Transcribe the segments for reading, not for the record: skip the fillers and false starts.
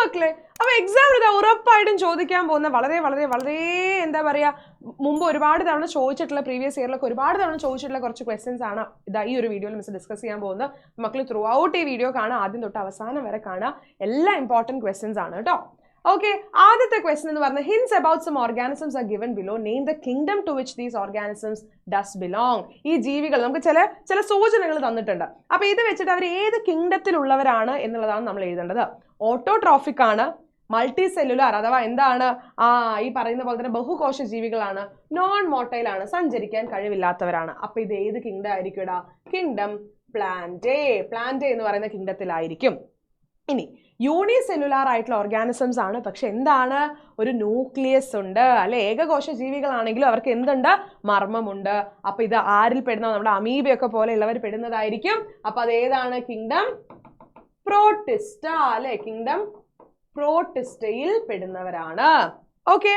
മക്കളെ. അപ്പോൾ എക്സാമിൽ ഇത് ഉറപ്പായിട്ടും ചോദിക്കാൻ പോകുന്ന വളരെ വളരെ വളരെ എന്താ പറയുക, മുമ്പ് ഒരുപാട് തവണ ചോദിച്ചിട്ടുള്ള, പ്രീവിയസ് ഇയറിലൊക്കെ ഒരുപാട് തവണ ചോദിച്ചിട്ടുള്ള കുറച്ച് ക്വസ്റ്റ്യൻസ് ആണ് ഇതാ ഈ ഒരു വീഡിയോയിൽ മിസ് ഡിസ്കസ് ചെയ്യാൻ പോകുന്നത്. മക്കൾ ത്രൂ ഔട്ട് ഈ വീഡിയോ കാണുക, ആദ്യം തൊട്ട് അവസാനം വരെ കാണുക. എല്ലാ ഇമ്പോർട്ടൻറ്റ് ക്വസ്റ്റ്യൻസ് ആണ് കേട്ടോ. ഓക്കെ, ആദ്യത്തെ ക്വസ്റ്റ്യൻ എന്ന് പറഞ്ഞാൽ hints about some organisms are given below, name the kingdom to which these organisms does belong. ഈ ജീവികൾ നമുക്ക് ചില സൂചനകൾ തന്നിട്ടുണ്ട്. അപ്പോൾ ഇത് വെച്ചിട്ട് അവർ ഏത് കിങ്ഡത്തിലുള്ളവരാണ് എന്നുള്ളതാണ് നമ്മൾ എഴുതേണ്ടത്. ഓട്ടോട്രോഫിക് ആണ്, മൾട്ടി സെല്ലുലാർ അഥവാ എന്താണ് ഈ പറയുന്ന പോലെ തന്നെ ബഹുകോശ ജീവികളാണ്, നോൺ മോട്ടൈൽ ആണ്, സഞ്ചരിക്കാൻ കഴിവില്ലാത്തവരാണ്. അപ്പോൾ ഇത് ഏത് കിങ്ഡം ആയിരിക്കും? കിങ്ഡം പ്ലാന്റേ എന്ന് പറയുന്ന കിങ്ഡത്തിലായിരിക്കും. ഇനി യൂണിസെല്ലുലാർ ആയിട്ടുള്ള ഓർഗാനിസംസ് ആണ്, പക്ഷെ എന്താണ്, ഒരു ന്യൂക്ലിയസ് ഉണ്ട് അല്ലെ. ഏകകോശ ജീവികളാണെങ്കിലും അവർക്ക് എന്തുണ്ട്? മർമ്മമുണ്ട്. അപ്പൊ ഇത് ആരിൽ പെടുന്ന? നമ്മുടെ അമീബയൊക്കെ പോലെയുള്ളവർ പെടുന്നതായിരിക്കും. അപ്പൊ അത് ഏതാണ്? കിങ്ഡം പ്രോട്ടിസ്റ്റ അല്ലെ. കിങ്ഡം പ്രോട്ടിസ്റ്റയിൽ പെടുന്നവരാണ്. ഓക്കെ,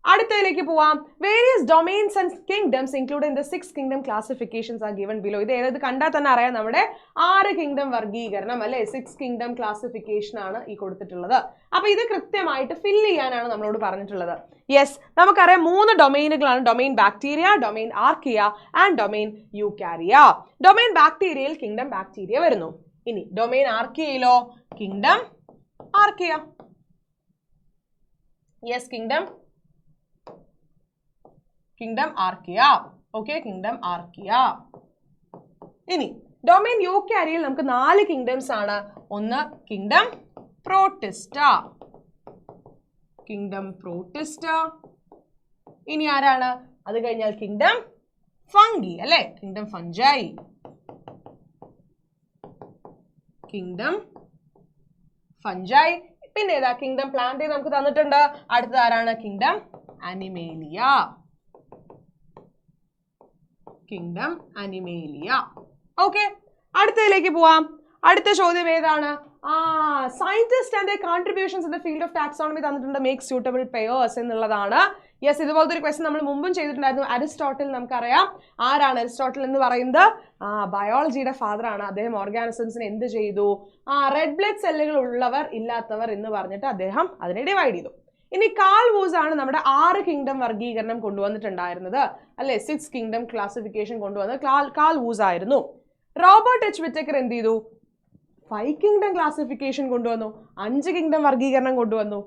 അടുത്തതിലേക്ക് പോവാം. Various domains and kingdoms include in the 6 kingdom classifications R given below. ഇത് ഏത് കണ്ടാൽ തന്നെ അറിയാം, നമ്മുടെ 6 കിങ്ഡം വർഗീകരണം അല്ലെ, 6 കിങ്ഡം ക്ലാസിഫിക്കേഷൻ ആണ് ഈ കൊടുത്തിട്ടുള്ളത്. അപ്പൊ ഇത് കൃത്യമായിട്ട് ഫില്ല് ചെയ്യാനാണ് നമ്മളോട് പറഞ്ഞിട്ടുള്ളത്. യെസ്, നമുക്കറിയാം 3 ഡൊമൈനുകളാണ്. Domain bacteria, domain archaea and domain eukarya. Domain ബാക്ടീരിയയിൽ കിങ്ഡം ബാക്ടീരിയ വരുന്നു. ഇനി ഡൊമൈൻ ആർക്കിയയിലോ? Kingdom archaea. Yes, kingdom archaea. Okay, kingdom archaea. ഇനി ഡൊമൈൻ യൂക്കാരിയയിൽ നമുക്ക് 4 കിങ്ഡംസ് ആണ്. ഒന്ന് കിങ്ഡം പ്രോട്ടിസ്റ്റ, ഇനി ആരാണ്? അത് കഴിഞ്ഞാൽ കിങ്ഡം ഫംഗി അല്ലെ, കിങ്ഡം ഫംജൈ, പിന്നെ ഏതാ? കിങ്ഡം പ്ലാന്റ് നമുക്ക് തന്നിട്ടുണ്ട്. അടുത്തത് ആരാണ്? Kingdom Animalia. ഓക്കെ, അടുത്തതിലേക്ക് പോവാം. അടുത്ത ചോദ്യം ഏതാണ്? Scientist and contributions in the field of taxonomy തന്നിട്ടുണ്ട്. മേക്ക് സ്യൂട്ടബിൾ പെയേഴ്സ് എന്നുള്ളതാണ്. യെസ്, ഇതുപോലത്തെ ഒരു ക്വസ്റ്റ്യൻ നമ്മൾ മുമ്പും ചെയ്തിട്ടുണ്ടായിരുന്നു. അരിസ്റ്റോട്ടിൽ നമുക്കറിയാം. ആരാണ് അരിസ്റ്റോട്ടിൽ എന്ന് പറയുന്നത്? ബയോളജിയുടെ ഫാദർ ആണ്. അദ്ദേഹം ഓർഗാനിസംസിന് എന്ത് ചെയ്തു? റെഡ് ബ്ലഡ് സെല്ലുകൾ ഉള്ളവർ ഇല്ലാത്തവർ എന്ന് പറഞ്ഞിട്ട് അദ്ദേഹം അതിനെ ഡിവൈഡ് ചെയ്തു. ഇനി കാൾ വൂസ് ആണ് നമ്മുടെ 6 കിങ്ഡം വർഗീകരണം കൊണ്ടുവന്നിട്ടുണ്ടായിരുന്നത് അല്ലെ, 6 കിങ്ഡം ക്ലാസിഫിക്കേഷൻ കൊണ്ടുവന്നത് കാൾ വൂസ് ആയിരുന്നു. റോബർട്ട് എച്ച് വിറ്റക്കർ എന്ത് ചെയ്തു? 5 കിങ്ഡം ക്ലാസിഫിക്കേഷൻ കൊണ്ടുവന്നു, 5 കിങ്ഡം വർഗീകരണം കൊണ്ടുവന്നു.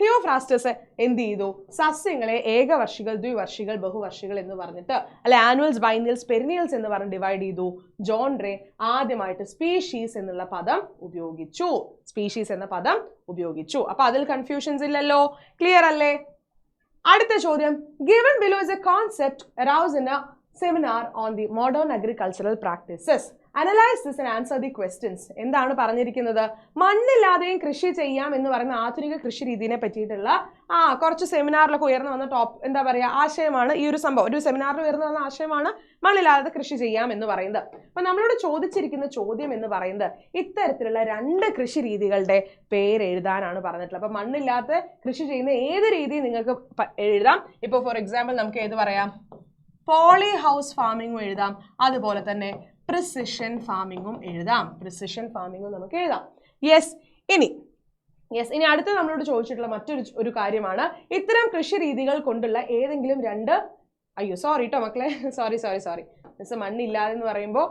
തിയോഫ്രാസ്റ്റസ് എന്ത് ചെയ്തു? സസ്യങ്ങളെ ഏകവർഷികൾ, ദ്വിവർഷികൾ, ബഹുവർഷികൾ എന്ന് പറഞ്ഞിട്ട് അല്ലെ, ആനുവൽസ്, ബൈനിയൽസ്, പെരിനിയൽസ് എന്ന് പറഞ്ഞ് ഡിവൈഡ് ചെയ്തു. ജോൺ റേ ആദ്യമായിട്ട് സ്പീഷീസ് എന്നുള്ള പദം ഉപയോഗിച്ചു. അപ്പൊ അതിൽ കൺഫ്യൂഷൻസ് ഇല്ലല്ലോ, ക്ലിയർ അല്ലേ? അടുത്ത ചോദ്യം, given below is A concept aroused in A seminar on the modern agricultural practices. Analyse this and answer the questions. എന്താണ് പറഞ്ഞിരിക്കുന്നത്? മണ്ണില്ലാതെയും കൃഷി ചെയ്യാം എന്ന് പറയുന്ന ആധുനിക കൃഷി രീതിയെ പറ്റിയിട്ടുള്ള കുറച്ച് സെമിനാറിലൊക്കെ ഉയർന്നു വന്ന എന്താ പറയുക ആശയമാണ് ഈ ഒരു സംഭവം. ഒരു സെമിനാറിൽ ഉയർന്നു വന്ന ആശയമാണ് മണ്ണില്ലാതെ കൃഷി ചെയ്യാം എന്ന് പറയുന്നത്. അപ്പൊ നമ്മളോട് ചോദിച്ചിരിക്കുന്ന ചോദ്യം എന്ന് പറയുന്നത് ഇത്തരത്തിലുള്ള 2 കൃഷി രീതികളുടെ പേര് എഴുതാനാണ് പറഞ്ഞിട്ടുള്ളത്. അപ്പൊ മണ്ണില്ലാതെ കൃഷി ചെയ്യുന്ന ഏത് രീതി നിങ്ങൾക്ക് എഴുതാം. ഇപ്പോൾ ഫോർ എക്സാമ്പിൾ നമുക്ക് ഏത് പറയാം? പോളി ഹൗസ് ഫാമിംഗും എഴുതാം, അതുപോലെ തന്നെ പ്രിസിഷൻ ഫാമിംഗും എഴുതാം. നമുക്ക് എഴുതാം. യെസ്, ഇനി അടുത്ത് നമ്മളോട് ചോദിച്ചിട്ടുള്ള മറ്റൊരു കാര്യമാണ്, ഇത്തരം കൃഷി രീതികൾ കൊണ്ടുള്ള ഏതെങ്കിലും 2 സോറി കേട്ടോ മക്കളെ, സോറി മിസ് മണ്ണില്ലാതെ എന്ന് പറയുമ്പോൾ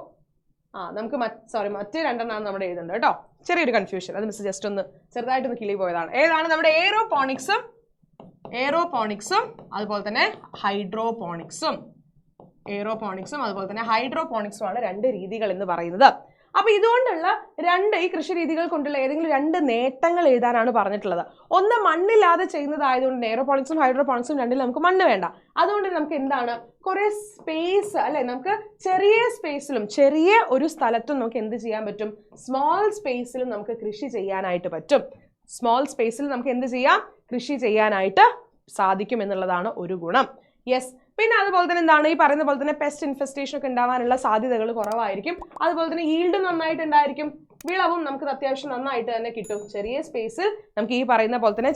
നമുക്ക് മറ്റേ 2 നമ്മുടെ എഴുതുന്നുണ്ട് കേട്ടോ. ചെറിയൊരു കൺഫ്യൂഷൻ, അത് മിസ് ജസ്റ്റ് ഒന്ന് ചെറുതായിട്ടൊന്ന് കിളി പോയതാണ്. ഏതാണ്? നമ്മുടെ എയറോപോണിക്സും അതുപോലെ തന്നെ ഹൈഡ്രോപോണിക്സും. അതുപോലെ തന്നെ ഹൈഡ്രോപോണിക്സും ആണ് 2 രീതികൾ എന്ന് പറയുന്നത്. അപ്പൊ ഇതുകൊണ്ടുള്ള ഈ കൃഷി രീതികൾ കൊണ്ടുള്ള ഏതെങ്കിലും 2 നേട്ടങ്ങൾ എഴുതാനാണ് പറഞ്ഞിട്ടുള്ളത്. ഒന്ന്, മണ്ണില്ലാതെ ചെയ്യുന്നതായതുകൊണ്ട് എയറോപോണിക്സും ഹൈഡ്രോപോണിക്സും രണ്ടിലും നമുക്ക് മണ്ണ് വേണ്ട. അതുകൊണ്ട് നമുക്ക് എന്താണ്, കുറെ സ്പേസ് അല്ലെ, നമുക്ക് ചെറിയ സ്പേസിലും ചെറിയ ഒരു സ്ഥലത്തും നമുക്ക് എന്ത് ചെയ്യാൻ പറ്റും? സ്മോൾ സ്പേസിലും നമുക്ക് കൃഷി ചെയ്യാനായിട്ട് പറ്റും. നമുക്ക് എന്ത് ചെയ്യാം? കൃഷി ചെയ്യാനായിട്ട് സാധിക്കും എന്നുള്ളതാണ് ഒരു ഗുണം. യെസ്, പിന്നെ അതുപോലെ തന്നെ എന്താണ് ഈ പറയുന്ന പോലെ തന്നെ പെസ്റ്റ് ഇൻഫെസ്റ്റേഷൻ ഒക്കെ ഉണ്ടാവാനുള്ള സാധ്യതകൾ കുറവായിരിക്കും. അതുപോലെ തന്നെ ഈൽഡും നന്നായിട്ടുണ്ടായിരിക്കും, വിളവും നമുക്ക് അത്യാവശ്യം നന്നായിട്ട് തന്നെ കിട്ടും. ചെറിയ സ്പേസിൽ നമുക്ക് ഈ പറയുന്ന പോലെ തന്നെ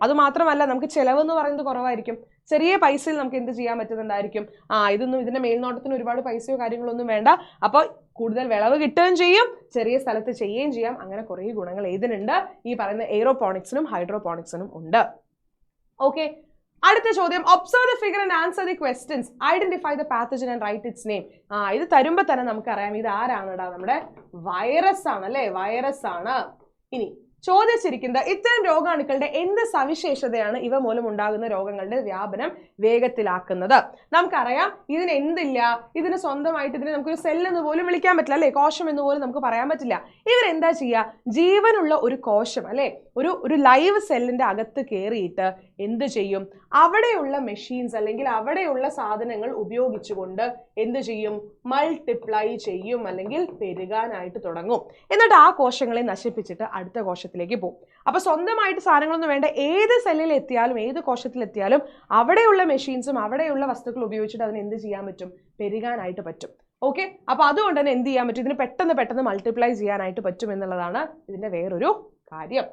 അത് മാത്രമല്ല നമുക്ക് ചിലവ് എന്ന് പറയുന്നത് കുറവായിരിക്കും. ചെറിയ പൈസയിൽ നമുക്ക് എന്ത് ചെയ്യാൻ പറ്റുന്നുണ്ടായിരിക്കും? ഇതിന്റെ മേൽനോട്ടത്തിന് ഒരുപാട് പൈസയോ കാര്യങ്ങളൊന്നും വേണ്ട. അപ്പോൾ കൂടുതൽ വിളവ് കിട്ടുകയും ചെയ്യും, ചെറിയ സ്ഥലത്ത് ചെയ്യുകയും ചെയ്യാം. അങ്ങനെ കുറേ ഗുണങ്ങൾ ഏതിനുണ്ട്? ഈ പറയുന്ന എയ്റോപോണിക്സിനും ഹൈഡ്രോപോണിക്സിനും ഉണ്ട്. ഓക്കെ, അടുത്ത ചോദ്യം, observe the figure and answer the questions, identify the pathogen and write its name. ഇത് തരുമ്പോൾ തന്നെ നമുക്കറിയാം ഇത് ആരാണെടാ, നമ്മുടെ വൈറസ് ആണ് അല്ലേ, വൈറസ് ആണ്. ഇനി ചോദിച്ചിരിക്കുന്നത് ഇത്തരം രോഗാണുക്കളുടെ എന്ത് സവിശേഷതയാണ് ഇവ മൂലം ഉണ്ടാകുന്ന രോഗങ്ങളുടെ വ്യാപനം വേഗത്തിലാക്കുന്നത്? നമുക്കറിയാം ഇതിന് എന്തില്ല, ഇതിന് സ്വന്തമായിട്ട് ഇതിനെ നമുക്കൊരു സെൽ എന്ന് പോലും വിളിക്കാൻ പറ്റില്ല അല്ലെ, കോശം എന്ന് പോലും നമുക്ക് പറയാൻ പറ്റില്ല. ഇവരെന്താ ചെയ്യുക, ജീവനുള്ള ഒരു കോശം അല്ലെ, ഒരു ലൈവ് സെല്ലിന്റെ അകത്ത് കയറിയിട്ട് എന്ത് ചെയ്യും, അവിടെയുള്ള മെഷീൻസ് അല്ലെങ്കിൽ അവിടെയുള്ള സാധനങ്ങൾ ഉപയോഗിച്ചുകൊണ്ട് എന്ത് ചെയ്യും, മൾട്ടിപ്ലൈ ചെയ്യും അല്ലെങ്കിൽ പെരുകാനായിട്ട് തുടങ്ങും. എന്നിട്ട് ആ കോശങ്ങളെ നശിപ്പിച്ചിട്ട് അടുത്ത കോശത്തിലേക്ക് പോകും. അപ്പൊ സ്വന്തമായിട്ട് സാധനങ്ങളൊന്നും വേണ്ട, ഏത് സെല്ലിൽ എത്തിയാലും ഏത് കോശത്തിൽ എത്തിയാലും അവിടെയുള്ള മെഷീൻസും അവിടെയുള്ള വസ്തുക്കൾ ഉപയോഗിച്ചിട്ട് അതിന് എന്ത് ചെയ്യാൻ പറ്റും, പെരുകാനായിട്ട് പറ്റും. ഓക്കെ, അപ്പൊ അതുകൊണ്ട് തന്നെ എന്ത് ചെയ്യാൻ പറ്റും, ഇതിന് പെട്ടെന്ന് മൾട്ടിപ്ലൈ ചെയ്യാനായിട്ട് പറ്റും എന്നുള്ളതാണ് ഇതിന്റെ വേറൊരു കാര്യം.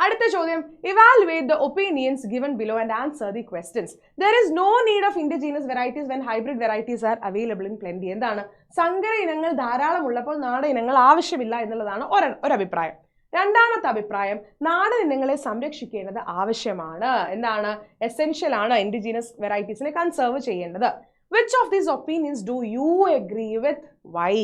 അടുത്ത ചോദ്യം, evaluate the opinions given below and answer the questions. There is no need of indigenous varieties when hybrid varieties are available in plenty. എന്താണ്, സങ്കര ഇനങ്ങൾ ധാരാളം ഉള്ളപ്പോൾ നാടൻ ഇനങ്ങൾ ആവശ്യമില്ല എന്നുള്ളതാണ് ഒരു അഭിപ്രായം. രണ്ടാമത്തെ അഭിപ്രായം, നാടൻ ഇനങ്ങളെ സംരക്ഷിക്കേണ്ടത് ആവശ്യമാണ്, എന്താണ്, എസെൻഷ്യൽ ആണ് ഇൻഡിജീനസ് വെറൈറ്റീസിനെ കൺസേർവ് ചെയ്യേണ്ടത്. Which of these opinions do you agree with? Why?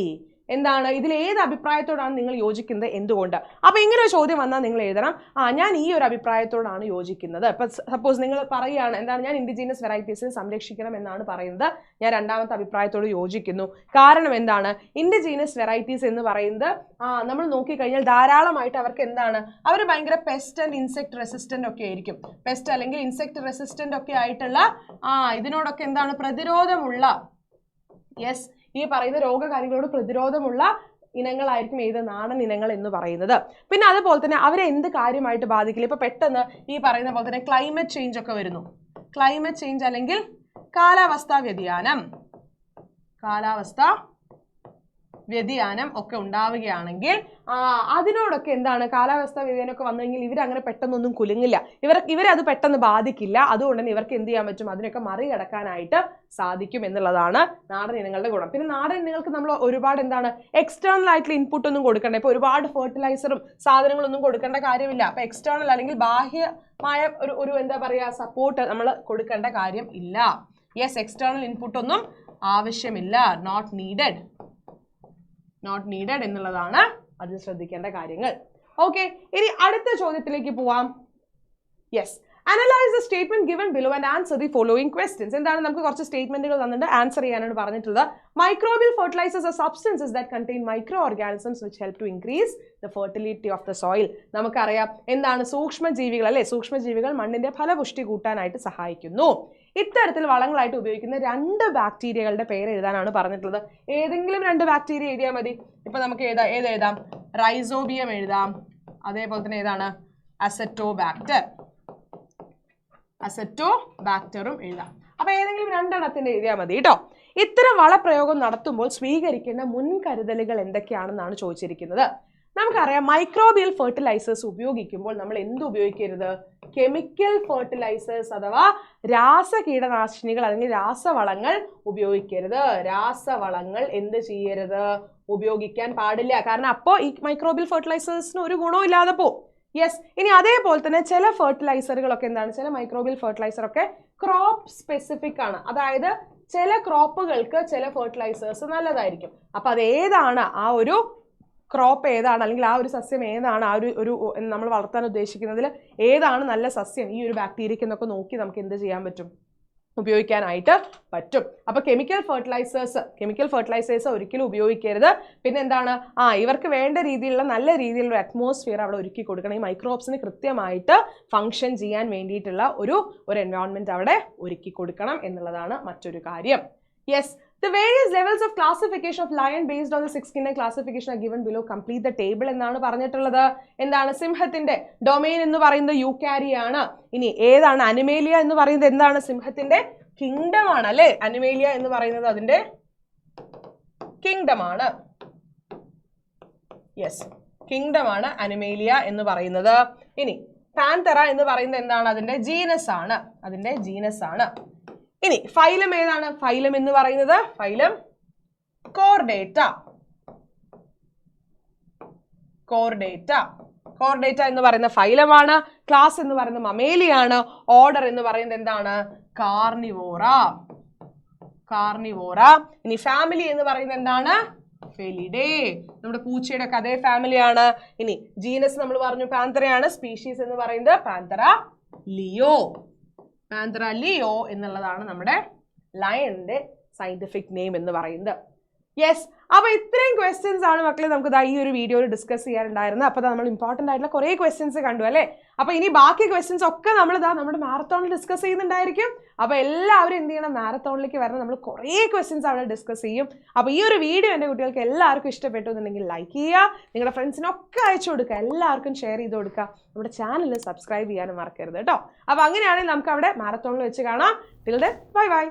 എന്താണ്, ഇതിൽ ഏത് അഭിപ്രായത്തോടാണ് നിങ്ങൾ യോജിക്കുന്നത്, എന്തുകൊണ്ട്? അപ്പോൾ ഇങ്ങനെ ഒരു ചോദ്യം വന്നാൽ നിങ്ങൾ എഴുതണം, ഞാൻ ഈ ഒരു അഭിപ്രായത്തോടാണ് യോജിക്കുന്നത്. ഇപ്പം സപ്പോസ് നിങ്ങൾ പറയുകയാണ്, എന്താണ്, ഞാൻ ഇൻഡിജീനസ് വെറൈറ്റീസിനെ സംരക്ഷിക്കണം എന്നാണ് പറയുന്നത്, ഞാൻ രണ്ടാമത്തെ അഭിപ്രായത്തോട് യോജിക്കുന്നു. കാരണം എന്താണ്, ഇൻഡിജീനസ് വെറൈറ്റീസ് എന്ന് പറയുന്നത് നമ്മൾ നോക്കിക്കഴിഞ്ഞാൽ ധാരാളമായിട്ട് അവർക്ക് എന്താണ്, അവർ ഭയങ്കര പെസ്റ്റ് ആൻഡ് ഇൻസെക്ട് റെസിസ്റ്റന്റ് ഒക്കെ ആയിരിക്കും. പെസ്റ്റ് അല്ലെങ്കിൽ ഇൻസെക്ട് റെസിസ്റ്റന്റ് ഒക്കെ ആയിട്ടുള്ള ഇതിനോടൊക്കെ എന്താണ്, പ്രതിരോധമുള്ള, യെസ്, ഈ പറയുന്ന രോഗകാരികളോട് പ്രതിരോധമുള്ള ഇനങ്ങളായിരിക്കും ഏത്, നാടൻ ഇനങ്ങൾ എന്ന് പറയുന്നത്. പിന്നെ അതുപോലെ തന്നെ അവരെ എന്ത് കാര്യമായിട്ട് ബാധിക്കില്ല, ഇപ്പൊ പെട്ടെന്ന് ഈ പറയുന്ന പോലെ തന്നെ ക്ലൈമറ്റ് ചേഞ്ച് ഒക്കെ വരുന്നു, ക്ലൈമറ്റ് ചേഞ്ച് അല്ലെങ്കിൽ കാലാവസ്ഥാ വ്യതിയാനം ഒക്കെ ഉണ്ടാവുകയാണെങ്കിൽ അതിനോടൊക്കെ എന്താണ്, കാലാവസ്ഥാ വ്യതിയാനം ഒക്കെ വന്നു കഴിഞ്ഞാൽ ഇവരങ്ങനെ പെട്ടെന്നൊന്നും കുലുങ്ങില്ല, ഇവരെ അത് പെട്ടെന്ന് ബാധിക്കില്ല. അതുകൊണ്ട് തന്നെ ഇവർക്ക് എന്ത് ചെയ്യാൻ പറ്റും, അതിനൊക്കെ മറികടക്കാനായിട്ട് സാധിക്കും എന്നുള്ളതാണ് നാടൻ ഇനങ്ങളുടെ ഗുണം. പിന്നെ നാടൻ ഇനങ്ങൾക്ക് നമ്മൾ ഒരുപാട് എന്താണ്, എക്സ്റ്റേണൽ ആയിട്ടുള്ള ഇൻപുട്ട് ഒന്നും കൊടുക്കണ്ട. ഇപ്പൊ ഒരുപാട് ഫെർട്ടിലൈസറും സാധനങ്ങളൊന്നും കൊടുക്കേണ്ട കാര്യമില്ല. അപ്പൊ എക്സ്റ്റേണൽ അല്ലെങ്കിൽ ബാഹ്യമായ ഒരു എന്താ പറയുക, സപ്പോർട്ട് നമ്മൾ കൊടുക്കേണ്ട കാര്യം ഇല്ല. യെസ്, എക്സ്റ്റേണൽ ഇൻപുട്ട് ഒന്നും ആവശ്യമില്ല, നോട്ട് നീഡഡ് എന്നുള്ളതാണ് അതിൽ ശ്രദ്ധിക്കേണ്ട കാര്യങ്ങൾ. ഓക്കെ, ഇനി അടുത്ത ചോദ്യത്തിലേക്ക് പോവാം. Yes, analyse the statement given below and answer the following questions. എന്താണ്, നമുക്ക് കുറച്ച് സ്റ്റേറ്റ്മെന്റുകൾ തന്നിട്ട് ആൻസർ ചെയ്യാനാണ് പറഞ്ഞിട്ടുള്ളത്. Microbial fertilisers are substances that contain micro organisms which help to increase the fertility of the soil. നമുക്കറിയാം എന്താണ്, സൂക്ഷ്മജീവികൾ അല്ലെ, സൂക്ഷ്മജീവികൾ മണ്ണിന്റെ ഫലപുഷ്ടി കൂട്ടാനായിട്ട് സഹായിക്കുന്നു. ഇത്തരത്തിൽ വളങ്ങളായിട്ട് ഉപയോഗിക്കുന്ന 2 ബാക്ടീരിയകളുടെ പേര് എഴുതാനാണ് പറഞ്ഞിട്ടുള്ളത്. ഏതെങ്കിലും 2 ബാക്ടീരിയ എഴുതിയാൽ മതി. ഇപ്പൊ നമുക്ക് ഏതെഴുതാം, റൈസോബിയം എഴുതാം, അതേപോലെ തന്നെ ഏതാണ്, അസറ്റോബാക്ടറും എഴുതാം. അപ്പൊ ഏതെങ്കിലും 2 എണ്ണത്തിന്റെ എഴുതിയാൽ മതി കേട്ടോ. ഇത്തരം വളപ്രയോഗം നടത്തുമ്പോൾ സ്വീകരിക്കേണ്ട മുൻകരുതലുകൾ എന്തൊക്കെയാണെന്നാണ് ചോദിച്ചിരിക്കുന്നത്. നമുക്കറിയാം മൈക്രോബിയൽ ഫെർട്ടിലൈസേഴ്സ് ഉപയോഗിക്കുമ്പോൾ നമ്മൾ എന്ത് ഉപയോഗിക്കരുത്, കെമിക്കൽ ഫെർട്ടിലൈസേഴ്സ് അഥവാ രാസകീടനാശിനികൾ അല്ലെങ്കിൽ രാസവളങ്ങൾ ഉപയോഗിക്കരുത്. രാസവളങ്ങൾ എന്ത് ചെയ്യരുത്, ഉപയോഗിക്കാൻ പാടില്ല. കാരണം അപ്പോൾ ഈ മൈക്രോബിയൽ ഫെർട്ടിലൈസേഴ്സിന് ഒരു ഗുണവും ഇല്ലാതെ പോകും. യെസ്, ഇനി അതേപോലെ തന്നെ ചില ഫെർട്ടിലൈസറുകളൊക്കെ എന്താണ്, ചില മൈക്രോബിയൽ ഫെർട്ടിലൈസർ ഒക്കെ ക്രോപ്പ് സ്പെസിഫിക് ആണ്. അതായത് ചില ക്രോപ്പുകൾക്ക് ചില ഫെർട്ടിലൈസേഴ്സ് നല്ലതായിരിക്കും. അപ്പൊ അത് ഏതാണ്, ആ ഒരു ക്രോപ്പ് ഏതാണ് അല്ലെങ്കിൽ ആ ഒരു സസ്യം ഏതാണ്, ആ ഒരു നമ്മൾ വളർത്താൻ ഉദ്ദേശിക്കുന്നതിൽ ഏതാണ് നല്ല സസ്യം ഈ ഒരു ബാക്ടീരിയക്ക് എന്നൊക്കെ നോക്കി നമുക്ക് എന്ത് ചെയ്യാൻ പറ്റും, ഉപയോഗിക്കാനായിട്ട് പറ്റും. അപ്പൊ കെമിക്കൽ ഫെർട്ടിലൈസേഴ്സ് ഒരിക്കലും ഉപയോഗിക്കരുത്. പിന്നെ എന്താണ്, ഇവർക്ക് വേണ്ട രീതിയിലുള്ള നല്ല രീതിയിലുള്ള അറ്റ്മോസ്ഫിയർ അവിടെ ഒരുക്കി കൊടുക്കണം. ഈ മൈക്രോബ്സിന് കൃത്യമായിട്ട് ഫങ്ഷൻ ചെയ്യാൻ വേണ്ടിയിട്ടുള്ള ഒരു എൻവയോൺമെന്റ് അവിടെ ഒരുക്കി കൊടുക്കണം എന്നുള്ളതാണ് മറ്റൊരു കാര്യം. Yes, the various levels of classification of lion based on the 6 kingdom classification are given below. Complete the table എന്നാണ് പറഞ്ഞിട്ടുള്ളത്. എന്താണ്, സിംഹത്തിന്റെ ഡൊമെയിൻ എന്ന് പറയുന്നത് യൂക്കാരിയാണ്. ഇനി ഏതാണ്, അനിമേലിയ എന്ന് പറയുന്നത് എന്താണ്, സിംഹത്തിന്റെ കിങ്ഡം ആണ് അല്ലെ. അനിമേലിയ എന്ന് പറയുന്നത് അതിന്റെ കിങ്ഡം ആണ്. യെസ്, കിങ്ഡം ആണ് അനിമേലിയ എന്ന് പറയുന്നത്. ഇനി പാന്തറ എന്ന് പറയുന്നത് എന്താണ്, അതിന്റെ ജീനസ് ആണ്. ഇനി ഫൈലം ഏതാണ്, ഫൈലം എന്ന് പറയുന്നത് ഫൈലം കോർഡേറ്റ. കോർഡേറ്റ കോർഡേറ്റ എന്ന് പറയുന്ന ഫൈലമാണ്. ക്ലാസ് എന്ന് പറയുന്ന മമേലിയാണ്. ഓർഡർ എന്ന് പറയുന്നത് എന്താണ്? കാർണിവോറ. കാർണിവോറ. ഇനി ഫാമിലി എന്ന് പറയുന്നത് എന്താണ്? ഫെലിഡേ. നമ്മുടെ പൂച്ചയുടെ ഒക്കെ അതേ ഫാമിലിയാണ്. ഇനി ജീനസ് നമ്മൾ പറഞ്ഞു പാന്തറയാണ്. സ്പീഷീസ് എന്ന് പറയുന്നത് പാന്തറ ലിയോ. പാന്തറ ലിയോ എന്നുള്ളതാണ് നമ്മുടെ ലയണിന്റെ സയന്റിഫിക് നെയിം എന്ന് പറയുന്നത്. യെസ്, അപ്പൊ ഇത്രയും ക്വസ്റ്റ്യൻസ് ആണ് മക്കളെ നമുക്ക് ഈ ഒരു വീഡിയോയിൽ ഡിസ്കസ് ചെയ്യാനുണ്ടായിരുന്നത്. അപ്പൊ നമ്മൾ ഇമ്പോർട്ടന്റ് ആയിട്ടുള്ള കുറെ ക്വസ്റ്റ്യൻസ് കണ്ടു അല്ലേ. അപ്പൊ ഇനി ബാക്കി ക്വസ്റ്റ്യൻസ് ഒക്കെ നമ്മൾ നമ്മുടെ മാരത്തോണിൽ ഡിസ്കസ് ചെയ്യുന്നുണ്ടായിരിക്കും. അപ്പൊ എല്ലാവരും എന്ത് ചെയ്യണം? മാരത്തോണിലേക്ക് വരണം. നമ്മൾ കുറേ ക്വസ്റ്റ്യൻസ് അവിടെ ഡിസ്കസ് ചെയ്യും. അപ്പൊ ഈ ഒരു വീഡിയോ എൻ്റെ കുട്ടികൾക്ക് എല്ലാവർക്കും ഇഷ്ടപ്പെട്ടു എന്നുണ്ടെങ്കിൽ ലൈക്ക് ചെയ്യുക, നിങ്ങളുടെ ഫ്രണ്ട്സിനൊക്കെ അയച്ചു കൊടുക്കുക, എല്ലാവർക്കും ഷെയർ ചെയ്ത് കൊടുക്കുക. നമ്മുടെ ചാനൽ സബ്സ്ക്രൈബ് ചെയ്യാനും മറക്കരുത് കേട്ടോ. അപ്പൊ അങ്ങനെയാണെങ്കിൽ നമുക്ക് അവിടെ മാരത്തോണിൽ വെച്ച് കാണാം. Till then bye bye.